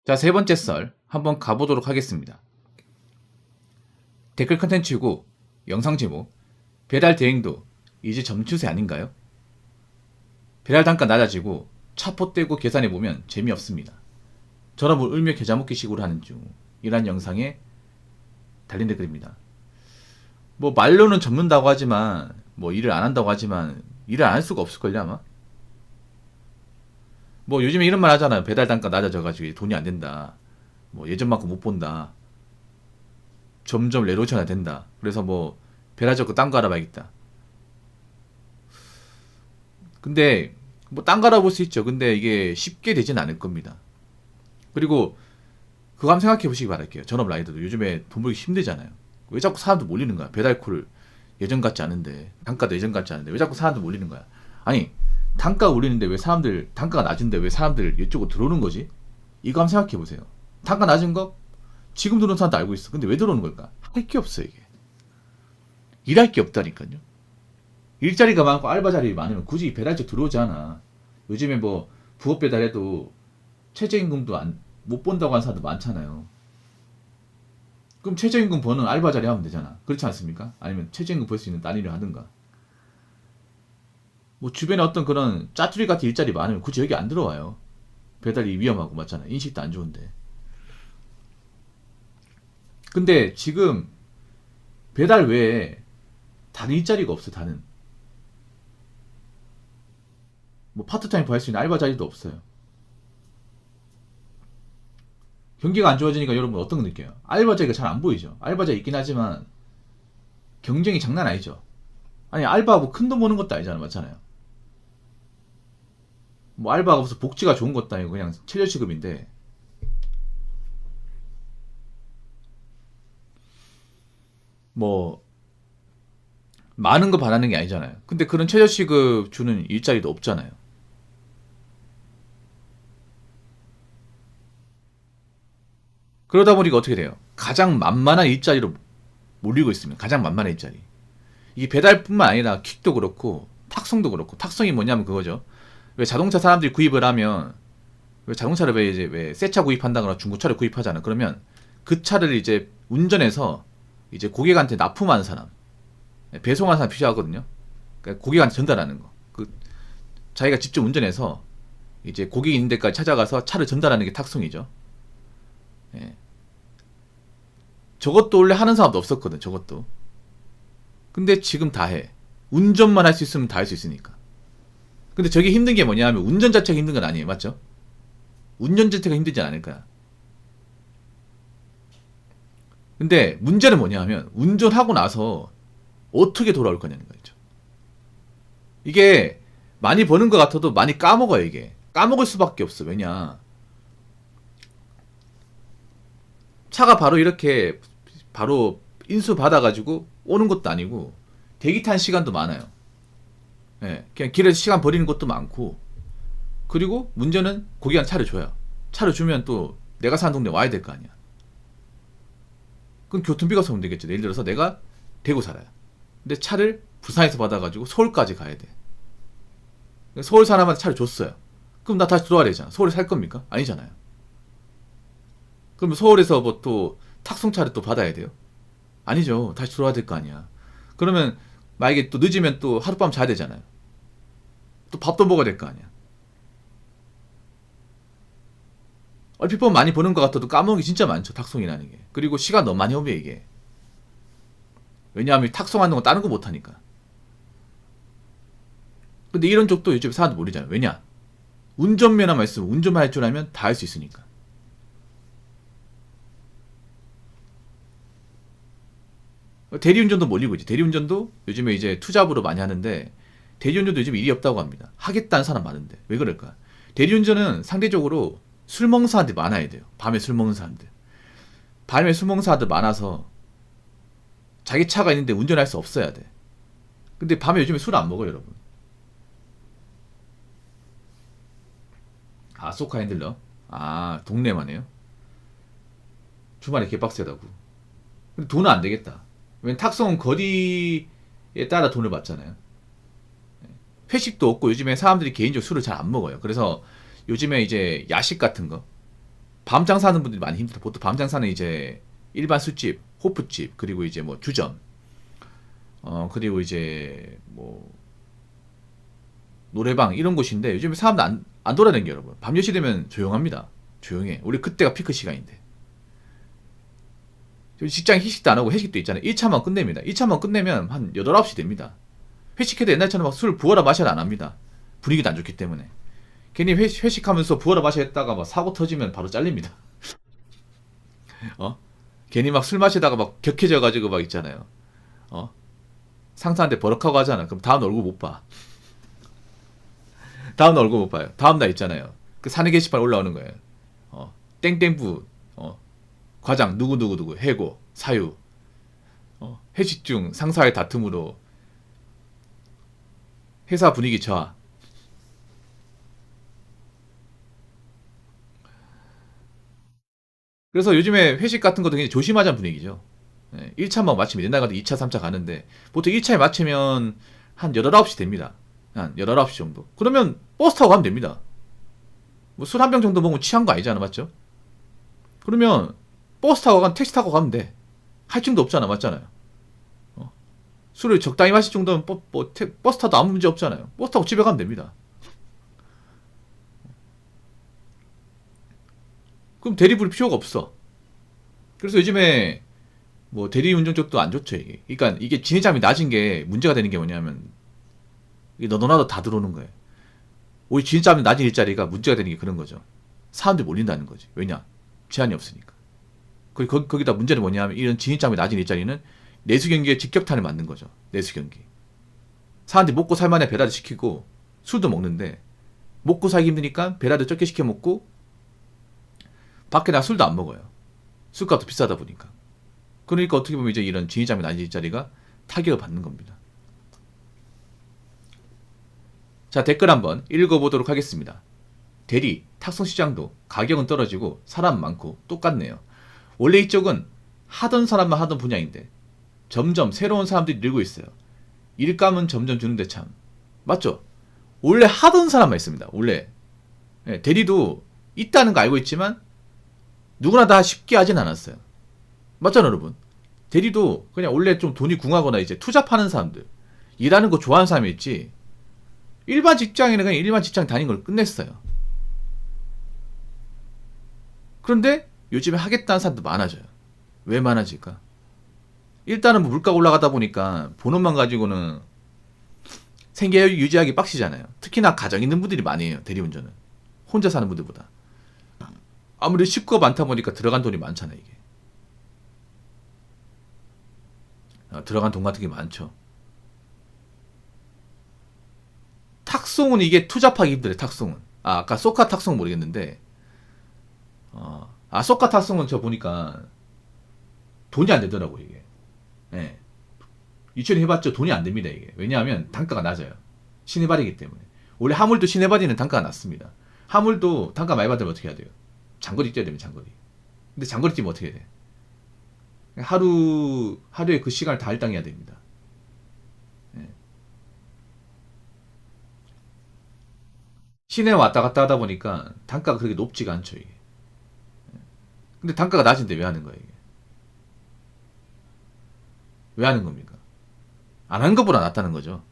자, 세 번째 썰 한번 가보도록 하겠습니다. 댓글 컨텐츠고 영상 제목, 배달 대행도 이제 점추세 아닌가요? 배달 단가 낮아지고 차포 떼고 계산해보면 재미없습니다. 전업을 울며 겨자 먹기식으로 하는 중 이란 영상에 달린 댓글입니다. 뭐 말로는 접는다고 하지만 뭐 일을 안 한다고 하지만 일을 안 할 수가 없을걸요 아마? 뭐 요즘에 이런 말 하잖아요. 배달 단가 낮아져가지고 돈이 안 된다. 뭐 예전만큼 못 본다. 점점 레로션화 된다. 그래서 뭐 배달 접고 딴 거 알아봐야겠다. 근데 뭐 딴 거 알아볼 수 있죠. 근데 이게 쉽게 되진 않을 겁니다. 그리고 그거 한번 생각해 보시기 바랄게요. 전업 라이더도 요즘에 돈 벌기 힘들잖아요. 왜 자꾸 사람들 몰리는 거야? 배달콜을 예전 같지 않은데, 단가도 예전 같지 않은데 왜 자꾸 사람들 몰리는 거야? 아니 단가 올리는데 왜 사람들, 단가가 낮은데 왜 사람들 이쪽으로 들어오는 거지? 이거 한번 생각해 보세요. 단가 낮은 거 지금 들어오는 사람도 알고 있어. 근데 왜 들어오는 걸까? 할 게 없어 이게. 일할 게 없다니까요. 일자리가 많고 알바 자리 많으면 굳이 배달직 들어오지 않아. 요즘에 뭐 부업 배달해도 최저임금도 못 본다고 하는 사람도 많잖아요. 그럼 최저임금 버는 알바 자리 하면 되잖아. 그렇지 않습니까? 아니면 최저임금 벌 수 있는 딴 일을 하든가. 뭐 주변에 어떤 그런 짜투리 같은 일자리 많으면 굳이 여기 안 들어와요. 배달이 위험하고 맞잖아. 인식도 안 좋은데. 근데 지금 배달 외에 다른 일자리가 없어. 다른 뭐 파트타임 구할 수 있는 알바 자리도 없어요. 경기가 안 좋아지니까 여러분 어떤 거 느껴요? 알바 자리가 잘 안 보이죠. 알바 자리 있긴 하지만 경쟁이 장난 아니죠. 아니 알바하고 큰 돈 버는 것도 아니잖아. 맞잖아요. 뭐 알바가 무슨 복지가 좋은 것도 아니고 그냥 최저시급인데 뭐 많은 거 바라는 게 아니잖아요. 근데 그런 최저시급 주는 일자리도 없잖아요. 그러다 보니까 어떻게 돼요? 가장 만만한 일자리로 몰리고 있습니다. 가장 만만한 일자리. 이 배달뿐만 아니라 퀵도 그렇고 탁송도 그렇고, 탁송이 뭐냐면 그거죠. 왜 자동차 사람들이 구입을 하면, 왜 자동차를 왜 새 차 구입한다거나 중고차를 구입하잖아. 그러면 그 차를 이제 운전해서 이제 고객한테 납품하는 사람, 배송하는 사람 필요하거든요. 그러니까 고객한테 전달하는 거. 그 자기가 직접 운전해서 이제 고객이 있는 데까지 찾아가서 차를 전달하는 게 탁송이죠. 예. 저것도 원래 하는 사람도 없었거든. 저것도. 근데 지금 다 해. 운전만 할 수 있으면 다 할 수 있으니까. 근데 저게 힘든 게 뭐냐 하면 운전 자체가 힘든 건 아니에요. 맞죠? 운전 자체가 힘들진 않을 거야. 근데 문제는 뭐냐 하면 운전하고 나서 어떻게 돌아올 거냐는 거죠. 이게 많이 버는 것 같아도 많이 까먹어요. 이게 까먹을 수밖에 없어. 왜냐, 차가 바로 이렇게 바로 인수 받아가지고 오는 것도 아니고 대기 탄 시간도 많아요. 예, 그냥 길에서 시간 버리는 것도 많고, 그리고 문제는 고객한테 차를 줘요. 차를 주면 또 내가 사는 동네 와야 될 거 아니야. 그럼 교통비가 서면 되겠죠. 예를 들어서 내가 대구 살아요. 근데 차를 부산에서 받아가지고 서울까지 가야 돼. 서울 사람한테 차를 줬어요. 그럼 나 다시 들어와야 되잖아. 서울에 살 겁니까? 아니잖아요. 그러면 서울에서 뭐 또 탁송차를 또 받아야 돼요? 아니죠. 다시 들어와야 될 거 아니야. 그러면 만약에 또 늦으면 또 하룻밤 자야 되잖아요. 또 밥도 먹어야 될 거 아니야. 얼핏 보면 많이 버는 것 같아도 까먹은 게 진짜 많죠. 탁송이라는 게. 그리고 시간 너무 많이 허비해 이게. 왜냐하면 탁송하는 건 다른 거 못하니까. 근데 이런 쪽도 요즘 사람들 모르잖아요. 왜냐? 운전면허만 있으면, 운전만 할 줄 알면 다 할 수 있으니까. 대리운전도 몰리고 있지. 대리운전도 요즘에 이제 투잡으로 많이 하는데, 대리운전도 요즘 일이 없다고 합니다. 하겠다는 사람 많은데 왜 그럴까? 대리운전은 상대적으로 술 먹는 사람들이 많아야 돼요. 밤에 술 먹는 사람들. 밤에 술 먹는 사람들 많아서 자기 차가 있는데 운전할 수 없어야 돼. 근데 밤에 요즘에 술 안 먹어요, 여러분. 아, 소카 핸들러? 아, 동네만 해요? 주말에 개빡세다고. 근데 돈은 안 되겠다. 왜냐면 탁송은 거리에 따라 돈을 받잖아요. 회식도 없고 요즘에 사람들이 개인적으로 술을 잘 안 먹어요. 그래서 요즘에 이제 야식 같은 거, 밤 장사하는 분들이 많이 힘들다. 보통 밤 장사는 이제 일반 술집, 호프집, 그리고 이제 뭐 주점, 그리고 이제 뭐 노래방 이런 곳인데 요즘에 사람들 안 돌아다녀요, 여러분. 밤 10시 되면 조용합니다. 조용해. 원래 그때가 피크 시간인데. 직장 회식도 안 하고 회식도 있잖아요. 1차만 끝냅니다. 1차만 끝내면 한 8, 9시 됩니다. 회식해도 옛날처럼 막 술 부어라 마셔라 안 합니다. 분위기도 안 좋기 때문에. 괜히 회식하면서 부어라 마셔 했다가 막 사고 터지면 바로 잘립니다. 괜히 막 술 마시다가 막 격해져가지고 막 있잖아요. 상사한테 버럭하고 하잖아. 그럼 다음 얼굴 못 봐. 다음 날 얼굴 못 봐요. 다음 날 있잖아요. 그 사내 게시판 올라오는 거예요. 땡땡부, 과장, 누구누구누구, 해고, 사유, 회식 중 상사의 다툼으로 회사 분위기 저하. 그래서 요즘에 회식 같은 것도 굉장히 조심하자는 분위기죠. 1차만 마치면 옛날 같은 2차, 3차 가는데 보통 1차에 마치면 한 8, 9시 됩니다. 한 8, 9시 정도. 그러면 버스 타고 가면 됩니다. 뭐 술 한 병 정도 먹으면 취한 거 아니잖아, 맞죠? 그러면 버스 타고 택시 타고 가면 돼. 할 증도 없잖아, 맞잖아요. 술을 적당히 마실 정도면 버스 타도 아무 문제 없잖아요. 버스 타고 집에 가면 됩니다. 그럼 대리 부를 필요가 없어. 그래서 요즘에 뭐 대리운전 쪽도 안 좋죠, 이게. 그러니까 이게 진입장이 낮은 게 문제가 되는 게 뭐냐면 이게 너도 나도 다 들어오는 거예요. 오히려 진입장이 낮은 일자리가 문제가 되는 게 그런 거죠. 사람들이 몰린다는 거지. 왜냐? 제한이 없으니까. 그리고 거기다 문제는 뭐냐면 이런 진입장이 낮은 일자리는 내수 경기에 직격탄을 맞는 거죠. 내수 경기. 사람들이 먹고 살만해 배달을 시키고 술도 먹는데 먹고 살기 힘드니까 배달도 적게 시켜 먹고 밖에 나 술도 안 먹어요. 술값도 비싸다 보니까. 그러니까 어떻게 보면 이제 이런 진입장이 낮은 일자리가 타격을 받는 겁니다. 자, 댓글 한번 읽어보도록 하겠습니다. 대리, 탁송시장도 가격은 떨어지고 사람 많고 똑같네요. 원래 이쪽은 하던 사람만 하던 분야인데 점점 새로운 사람들이 늘고 있어요. 일감은 점점 주는데 참. 맞죠? 원래 하던 사람만 있습니다. 원래. 대리도 있다는 거 알고 있지만 누구나 다 쉽게 하진 않았어요. 맞잖아요, 여러분. 대리도 그냥 원래 좀 돈이 궁하거나 이제 투자 파는 사람들, 일하는 거 좋아하는 사람이 있지. 일반 직장인은 그냥 일반 직장 다닌 걸 끝냈어요. 그런데 요즘에 하겠다는 사람도 많아져요. 왜 많아질까? 일단은 뭐 물가 올라가다 보니까 본업만 가지고는 생계 유지하기 빡시잖아요. 특히나 가정 있는 분들이 많이 해요. 대리운전은. 혼자 사는 분들보다. 아무래도 식구가 많다 보니까 들어간 돈이 많잖아요, 이게. 들어간 돈 같은 게 많죠. 탁송은 이게 투잡하기 힘들어요, 탁송은. 아까 소카 탁송은 모르겠는데, 소카 탁송은 저 보니까 돈이 안 되더라고, 이게. 예. 유치원 해봤죠? 돈이 안 됩니다, 이게. 왜냐하면 단가가 낮아요. 시내발이기 때문에. 원래 하물도 시내발이는 단가가 낮습니다. 하물도 단가 많이 받으면 어떻게 해야 돼요? 장거리 뛰어야 되면 장거리. 근데 장거리 뛰면 어떻게 해야 돼? 하루에 그 시간을 다 할당해야 됩니다. 예. 시내 왔다 갔다 하다 보니까 단가가 그렇게 높지가 않죠, 이게. 근데 단가가 낮은데 왜 하는 거예요, 이게? 왜 하는 겁니까? 안 하는 것보다 낫다는 거죠.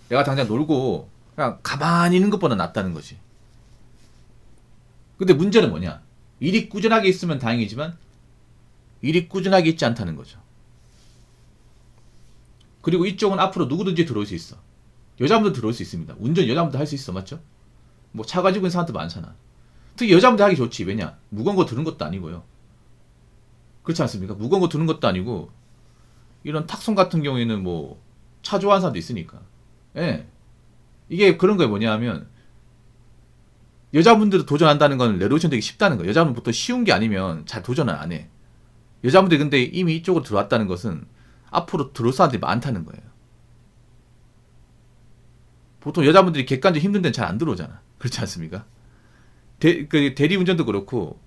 내가 당장 놀고 그냥 가만히 있는 것보다 낫다는 거지. 근데 문제는 뭐냐? 일이 꾸준하게 있으면 다행이지만 일이 꾸준하게 있지 않다는 거죠. 그리고 이쪽은 앞으로 누구든지 들어올 수 있어. 여자분도 들어올 수 있습니다. 운전 여자분도 할 수 있어, 맞죠? 뭐 차 가지고 있는 사람도 많잖아. 특히 여자분들 하기 좋지. 왜냐? 무거운 거 드는 것도 아니고요. 그렇지 않습니까? 무거운 거 드는 것도 아니고 이런 탁송 같은 경우에는 뭐 차 좋아하는 사람도 있으니까. 예. 이게 그런 거에 뭐냐면 여자분들도 도전한다는 건 레로션 되기 쉽다는 거예요. 여자분 보통 쉬운 게 아니면 잘 도전을 안 해. 여자분들이 근데 이미 이쪽으로 들어왔다는 것은 앞으로 들어올 사람들이 많다는 거예요. 보통 여자분들이 객관적으로 힘든 데는 잘 안 들어오잖아. 그렇지 않습니까? 대리운전도 그렇고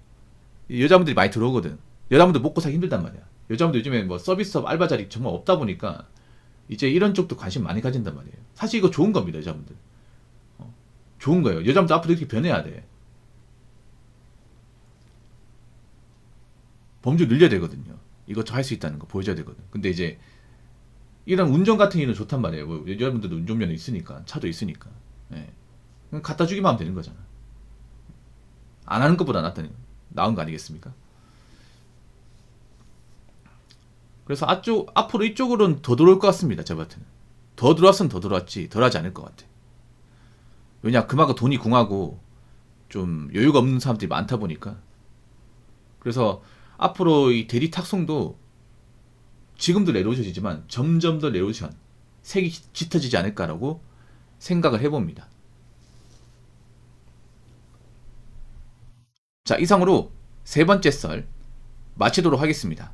여자분들이 많이 들어오거든. 여자분들 먹고 살기 힘들단 말이야. 여자분들 요즘에 뭐 서비스업 알바 자리 정말 없다 보니까 이제 이런 쪽도 관심 많이 가진단 말이에요. 사실 이거 좋은 겁니다, 여자분들. 좋은 거예요. 여자분들 앞으로 이렇게 변해야 돼. 범주 늘려야 되거든요. 이것 할 수 있다는 거 보여줘야 되거든. 근데 이제 이런 운전 같은 일은 좋단 말이에요. 뭐 여러분들도 운전면허 있으니까 차도 있으니까. 예. 그냥 갖다 주기만 하면 되는 거잖아. 안 하는 것보다 나은 거 아니겠습니까? 그래서 앞으로 이쪽으로는 더 들어올 것 같습니다. 제 같은. 더 들어왔으면 더 들어왔지 덜 하지 않을 것 같아. 왜냐 그만큼 돈이 궁하고 좀 여유가 없는 사람들이 많다 보니까. 그래서 앞으로 이 대리 탁송도 지금도 레로션이지만 점점 더 레로션 색이 짙어지지 않을까라고 생각을 해봅니다. 자, 이상으로 세 번째 썰 마치도록 하겠습니다.